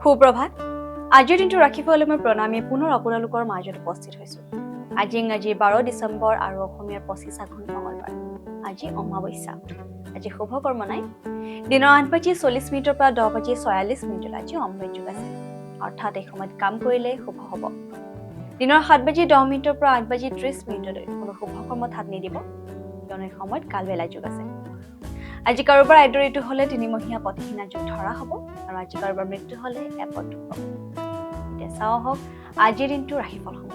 সুপ্ৰভাত আজিৰ দিনটো ৰাখি ফল মই প্ৰণামী পুনৰ আপোনালোকৰ মাজত উপস্থিত হৈছো আজি ইংৰাজী 12 ডিচেম্বৰ আৰু অসমীয়াৰ 25 আঘোণ মঙলবাৰ আজি অমাৱস্যা আজি শুভ কৰ্ম নাই দিনৰ 8:40 পৰা 10:46 আজি অমৃত যোগ আছে অৰ্থাৎ এই সময়ত কাম কৰিলে শুভ হ'ব দিনৰ 7:10 পৰা 8:30 কোনো শুভ কৰ্মত হাত নিদিব কিয়নো এই সময়ত কালবেলা যোগ আছে আজি কাৰোবাৰ আইডৰ ঋতু হলে 3 মহীয়া পতিহীনা যোগ ধৰা হ'ব আৰু আজি কাৰোবাৰ মৃত্যু হলে এপদ হ'ব এতিয়া চাও হওক আজিৰ দিনটো ৰাশিফল হ'ব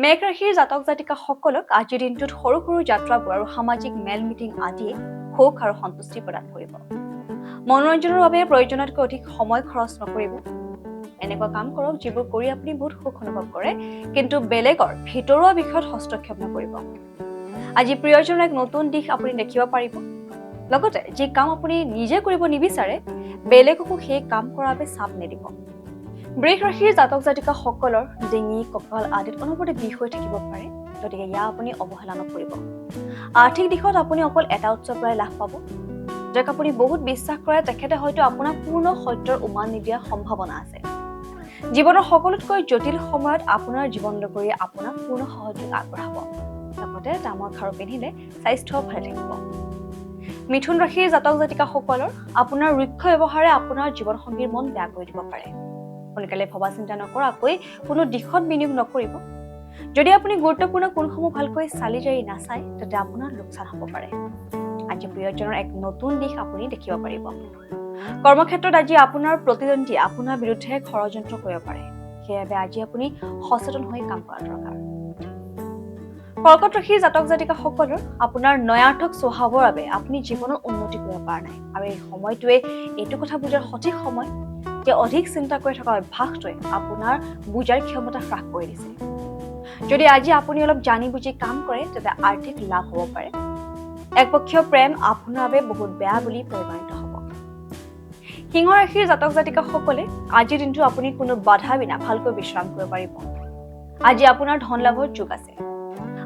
মেঘ ৰাশিৰ জাতক জাতিকা সকলক আজিৰ দিনটোত সৰু সৰু যাত্ৰাবোৰ আৰু সামাজিক মেল মিটিং আদিয়ে সুখ আৰু সন্তুষ্টি প্ৰদান কৰিব মনোৰঞ্জনৰ বাবে প্ৰয়োজনতকৈ অধিক সময় খৰচ নকৰিব এনেকুৱা কাম কৰক যিবোৰ কৰি আপুনি বহুত সুখ অনুভৱ কৰে কিন্তু বেলেগৰ ভিতৰুৱা বিষয়ত হস্তক্ষেপ নকৰিব আজি প্ৰিয়জনৰ এক নতুন দিশ আপুনি দেখিব পাৰিব লগতে যি কাম আপুনি নিজে কৰিব নিবিচাৰে বেলেগকো সেই কাম কৰাৰ বাবে চাপ নিদিব বৃষ ৰাশিৰ জাতক জাতিকা সকলৰ ডিঙি কঁকাল আদিত অনবৰতে বিষ হৈ থাকিব পাৰে গতিকে ইয়াক আপুনি অৱহেলা নকৰিব আৰ্থিক দিশত আপুনি অকল এটা উৎসৰ পৰাই লাভ পাব যাক আপুনি বহুত বিশ্বাস কৰে তেখেতে হয়তো আপোনাক পূৰ্ণ সত্যৰ উমান নিদিয়াৰ সম্ভাৱনা আছে জীৱনৰ সকলোতকৈ জটিল সময়ত আপোনাৰ জীৱনলৈ কৰি আপোনাক পূৰ্ণ সহযোগ আগবঢ়াব লগতে তামৰ খাৰু পিন্ধিলে স্বাস্থ্য ভালে থাকিব মিথুন ৰাশিৰ জাতক জাতিকা সকলৰ আপোনাৰ ৰুক্ষ ব্যৱহাৰে আপোনাৰ জীৱন সংগীৰ মন বেয়া কৰি দিব পাৰে সোনকালে ভবা চিন্তা নকৰাকৈ কোনো দিশত বিনিয়োগ নকৰিব যদি আপুনি গুৰুত্বপূৰ্ণ কোনসমূহ ভালকৈ চালি জাৰি নাচায় তেন্তে আপোনাৰ লোকচান হ'ব পাৰে আজি প্ৰিয়জনৰ এক নতুন দিশ আপুনি দেখিব পাৰিব কৰ্মক্ষেত্ৰত আজি আপোনাৰ প্ৰতিদ্বন্দ্বী আপোনাৰ বিৰুদ্ধে ষড়যন্ত্ৰ কৰিব পাৰে সেয়েহে আজি আপুনি সচেতন হৈ কাম কৰা দৰকাৰ কৰ্কট ৰাশিৰ জাতক জাতিকা সকলৰ আপোনাৰ নয়াৰ্থক স্বভাৱৰ বাবে আপুনি জীৱনৰ উন্নতি কৰিব পৰা নাই আৰু এই সময়টোৱে এইটো কথা বুজাৰ সঠিক সময় যে অধিক চিন্তা কৰি থকা অভ্যাসটোৱে আপোনাৰ বুজাৰ ক্ষমতা হ্ৰাস কৰি দিছে যদি আজি আপুনি অলপ জানি বুজি কাম কৰে তেন্তে আৰ্থিক লাভ হ'ব পাৰে একপক্ষীয় প্ৰেম আপোনাৰ বাবে বহুত বেয়া বুলি পৰিগণিত হ'ব সিংহ ৰাশিৰ জাতক জাতিকা সকলে আজিৰ দিনটো আপুনি কোনো বাধা বিনা ভালকৈ বিশ্ৰাম কৰিব পাৰিব আজি আপোনাৰ ধন লাভৰ যোগ আছে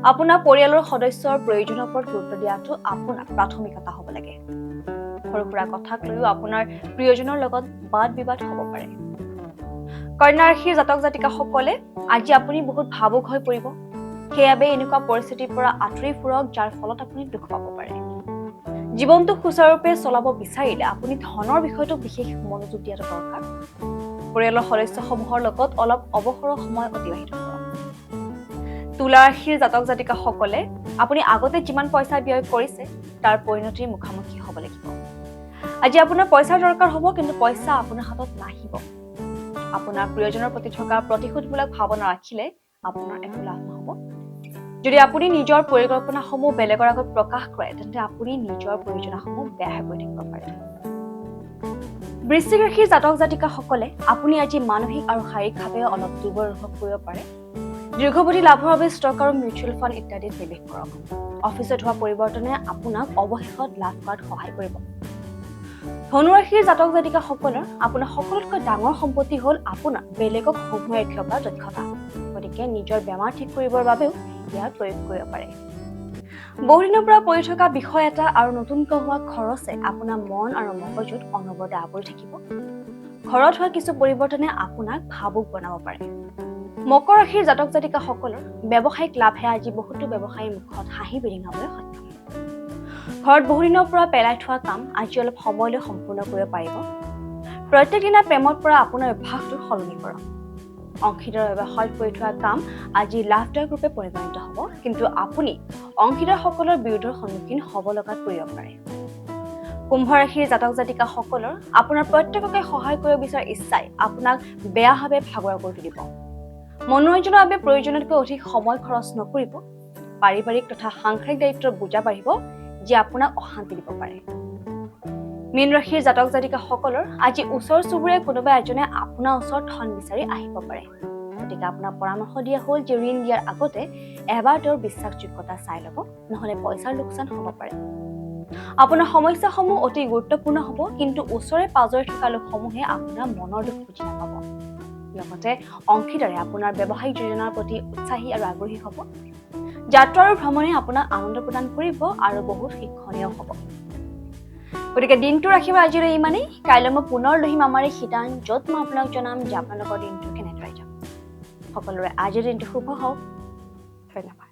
আপোনাৰ পৰিয়ালৰ সদস্যৰ প্ৰয়োজনৰ ওপৰত গুৰুত্ব দিয়াটো আপোনাৰ প্ৰাথমিকতা হ'ব লাগে সৰু সুৰা কথাক লৈও আপোনাৰ প্ৰিয়জনৰ লগত বাদ বিবাদ হ'ব পাৰে কন্যা ৰাশিৰ জাতক জাতিকা সকলে আজি আপুনি বহুত ভাবুক হৈ পৰিব সেইবাবে এনেকুৱা পৰিস্থিতিৰ পৰা আঁতৰি ফুৰক যাৰ ফলত আপুনি দুখ পাব পাৰে জীৱনটো সুচাৰুৰূপে চলাব বিচাৰিলে আপুনি ধনৰ বিষয়টো বিশেষ মনোযোগ দিয়াটো দৰকাৰ পৰিয়ালৰ সদস্যসমূহৰ লগত অলপ অৱসৰৰ সময় অতিবাহিত কৰক তুলা ৰাশিৰ জাতক জাতিকা সকলে আপুনি আগতে যিমান পইচা ব্যয় কৰিছে তাৰ পৰিণতিৰ মুখামুখি হ'ব লাগিব আজি আপোনাৰ পইচাৰ দৰকাৰ হ'ব কিন্তু পইচা আপোনাৰ হাতত নাহিব আপোনাৰ প্ৰিয়জনৰ প্ৰতি থকা প্ৰতিশোধমূলক ভাৱনা ৰাখিলে আপোনাৰ একো লাভ নহ'ব যদি আপুনি নিজৰ পৰিকল্পনাসমূহ বেলেগৰ আগত প্ৰকাশ কৰে তেন্তে আপুনি নিজৰ পৰিকল্পনাসমূহ বেয়া কৰি থাকিব পাৰে বৃশ্চিক ৰাশিৰ জাতক জাতিকা সকলে আপুনি আজি মানসিক আৰু শাৰীৰিকভাৱে অলপ দুৰ্বল অনুভৱ কৰিব পাৰে দীৰ্ঘৱধি লাভৰ বাবে ষ্টক আৰু মিউচুৱেল ফাণ্ড ইত্যাদিত নিৱেশ কৰক অফিচত হোৱা পৰিৱৰ্তনে আপোনাক অৱশেষত লাভ কৰাত সহায় কৰিব ধনু ৰাশিৰ জাতক জাতিকা সকলৰ আপোনাৰ সকলোতকৈ ডাঙৰ সম্পত্তি হ'ল আপোনাৰ বেলেগক সমূহাই ৰক্ষা কৰা দক্ষতা গতিকে নিজৰ বেমাৰ ঠিক কৰিবৰ বাবেও ইয়াৰ প্ৰয়োগ কৰিব পাৰে বহুদিনৰ পৰা পৰি থকা বিষয় এটা আৰু নতুনকৈ হোৱা খৰচে আপোনাৰ মন আৰু মগজুত অনবৰতে আৱৰি থাকিব ঘৰত হোৱা কিছু পৰিৱৰ্তনে আপোনাক ভাবুক বনাব পাৰে মকৰ ৰাশিৰ জাতক জাতিকা সকলৰ ব্যৱসায়িক লাভে আজি বহুতো ব্যৱসায়ীৰ মুখত হাঁহি বিৰিঙাবলৈ সক্ষম ঘৰত বহুদিনৰ পৰা পেলাই থোৱা কাম আজি অলপ সময়লৈ সম্পূৰ্ণ কৰিব পাৰিব প্ৰত্যেক দিনা প্ৰেমত পৰা আপোনাৰ অভ্যাসটো সলনি কৰক অংশীদাৰৰ ব্যৱসায়ত কৰি থোৱা কাম আজি লাভদায়ক ৰূপে পৰিগণিত হ'ব কিন্তু আপুনি অংশীদাৰসকলৰ বিৰুদ্ধৰ সন্মুখীন হ'ব লগাত পৰিব পাৰে কুম্ভ ৰাশিৰ জাতক জাতিকা সকলৰ আপোনাৰ প্ৰত্যেককে সহায় কৰিব বিচৰা ইচ্ছাই আপোনাক বেয়াভাৱে ভাগৰুৱা কৰি তুলিব মনোৰঞ্জনৰ বাবে প্ৰয়োজনতকৈ অধিক সময় খৰচ নকৰিব পাৰিবাৰিক তথা সাংসাৰিক দায়িত্বৰ বোজা বাঢ়িব যি আপোনাক অশান্তি দিব পাৰে মীন ৰাশিৰ জাতক জাতিকা সকলৰ আজি ওচৰ চুবুৰীয়া কোনোবা এজনে আপোনাৰ ওচৰত ধন বিচাৰি আহিব পাৰে গতিকে আপোনাক পৰামৰ্শ দিয়া হ'ল যে ঋণ দিয়াৰ আগতে এবাৰ তেওঁৰ বিশ্বাসযোগ্যতা চাই ল'ব নহ'লে পইচাৰ লোকচান হ'ব পাৰে আপোনাৰ সমস্যাসমূহ অতি গুৰুত্বপূৰ্ণ হ'ব কিন্তু ওচৰে পাজৰে থকা লোকসমূহে আপোনাৰ মনৰ দুখ বুজি নাপাব লগতে অংশীদাৰে আপোনাৰ ব্যৱসায়িক যোজনাৰ প্ৰতি উৎসাহী আৰু আগ্ৰহী হ'ব যাত্ৰা আৰু ভ্ৰমণে আপোনাক আনন্দ প্ৰদান কৰিব আৰু বহুত শিক্ষণীয় হ'ব গতিকে দিনটো ৰাখিব আজিলৈ ইমানেই। কাইলৈ মই পুনৰ লৈ আহিম আমাৰ এই শিতান, য'ত মই আপোনাক জনাম যে আপোনালোকৰ দিনটো কেনেদৰে যাব। সকলোৰে আজিৰ দিনটো শুভ হওক। ধন্যবাদ।